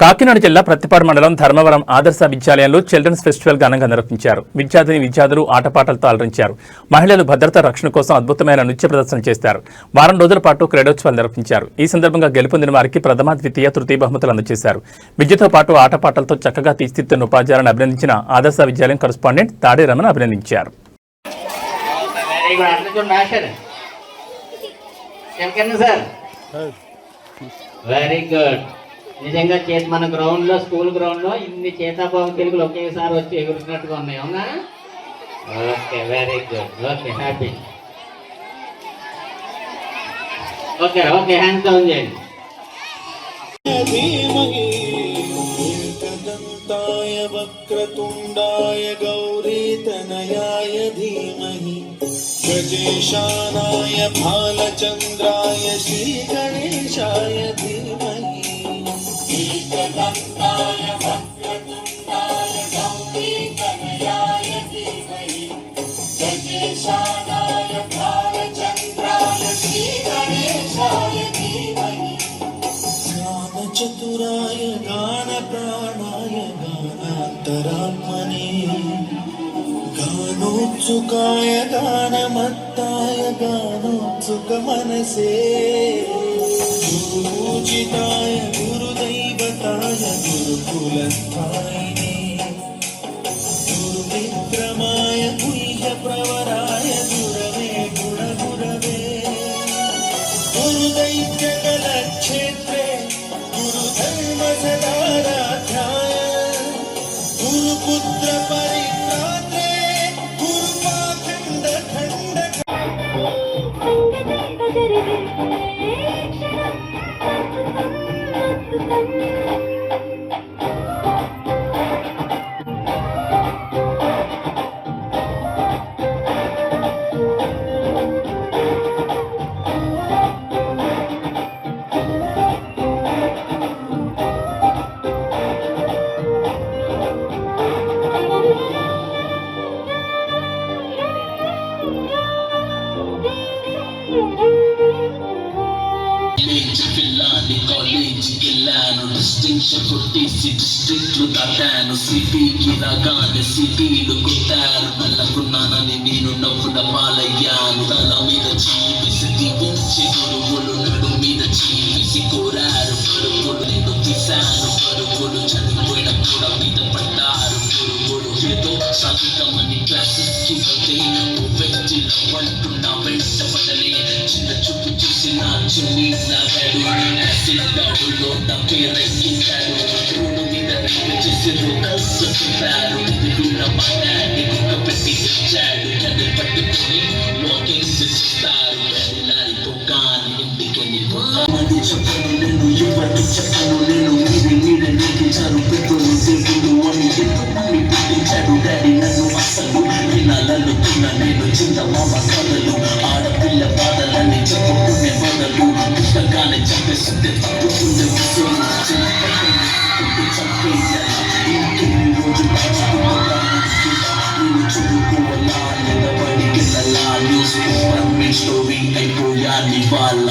కాకినాడ జిల్లా ప్రత్తిపాడు మండలం ధర్మవరం ఆదర్శ విద్యాలయంలో చిల్డ్రన్స్ ఫెస్టివల్ ఘనంగా నిర్వహించారు. విద్యార్థులు ఆటపాటలతో అలరించారు. మహిళలు భద్రతా రక్షణ కోసం అద్భుతమైన నృత్య ప్రదర్శన చేశారు. వారం రోజుల పాటు క్రీడోత్సవాలు నిర్వహించారు. ఈ సందర్భంగా గెలుపొందిన వారికి ప్రథమ, ద్వితీయ, తృతీయ బహుమతులు అందజేశారు. విద్యతో పాటు ఆటపాటలతో చక్కగా తీర్చిదిద్దిన ఉపాధ్యాయులను అభినందించిన ఆదర్శ విద్యాలయం కరెస్పాండెంట్ తాడే రమణ అభినందించారు. Very good. నిజంగా మన గ్రౌండ్ లో, స్కూల్ గ్రౌండ్ లో ఇన్ని చేతాబాబు తెలుగులు ఒకేసారి వచ్చి ఎగురుతున్నట్టుగా ఉన్నాయి. అవునా? Okay, very good. Okay, happy. Okay okay, hands down చేయండి. వక్రతుండాయ గౌరీతనయాయ ధీమహి గజేశానాయ బాలచంద్రాయ శ్రీ గణేశాయ ధీమహి. ఏకదంతాయ వక్రతుండాయ గౌరీతనయాయ ధీమహి గజేశానాయ బాలచంద్రాయ శ్రీ గణేశాయ ధీమహి. జ్ఞానచతురాయ గాన ప్రాణాయ గానాంతరాత్మనే గానోత్సుకాయ గానమత్తాయ గానోత్సుక మనసే గురుపూజితాయ గురుదైవతాయ గురుకులస్థాయినే గురువిక్రమాయ గుహ్య ప్రవరాయ గురవే గుణగురవే గురుదైత్యకలక్షేత్రే గురుధర్మ సదారాధ్యాయ గురుపుత్ర పరిత్రాత్రే గురుపాఖండ ఖండ. కాలేజీకి వెళ్ళాను, డిస్టింక్షన్ కొట్టేసి డిస్ట్రిక్ట్లు దాటాను. సిటీకి రాగానే సిటీలు కొట్టారు. నల్లకున్నానని నేను నవ్వున పాలయ్యాను. తల మీద చీపిసి దీవించి గురువులు నడు మీద చీపిసి కోరారు. పరుగులు నేను తీశాను. పరుగులు చనిపోయిన కూడా మీద పడ్డారు. గురువులు ఏదో సాధికమని క్లాసెస్ కి వెళ్తే వ్యక్తిలో అంటున్నా వెంట పడలే. చిన్న చూపు చూసి నా చిన్ని నాగాడు. సిద్ధాడులో నా పేరెక్కించాడు. రోడ్డు మీద రైలు చేసి రోడ్డు ఎదురున్న మా డాడీ కుక్క పెట్టి తెచ్చాడు. కళ్ళు పట్టుకొని వాకింగ్ చేస్తారు. వెళ్ళారితో కానీ ఇంటికి వెళ్ళిపోతామని చెప్పను నేను, ఇవ్వని చెప్పను నేను. మీరే నేర్పించారు పెద్దలు దేవుడు అని ఎందుకు పుట్టించాడు డాడీ నన్ను. అసలు వినాలనుకున్న నేను చింతమామ కథలు, ఆడపిల్ల బాధలని చెప్పుకునే బదులు పుస్తకాన్ని చంపేస్తుంటే తప్పుకుండే విషయం చంపేయాలి. ఇంకెన్ని రోజులు నేను చదువుకోవాలా, నిలబడి వెళ్ళాలా, న్యూస్ పేపర్ స్టోరీ అయిపోయాలి వాళ్ళ.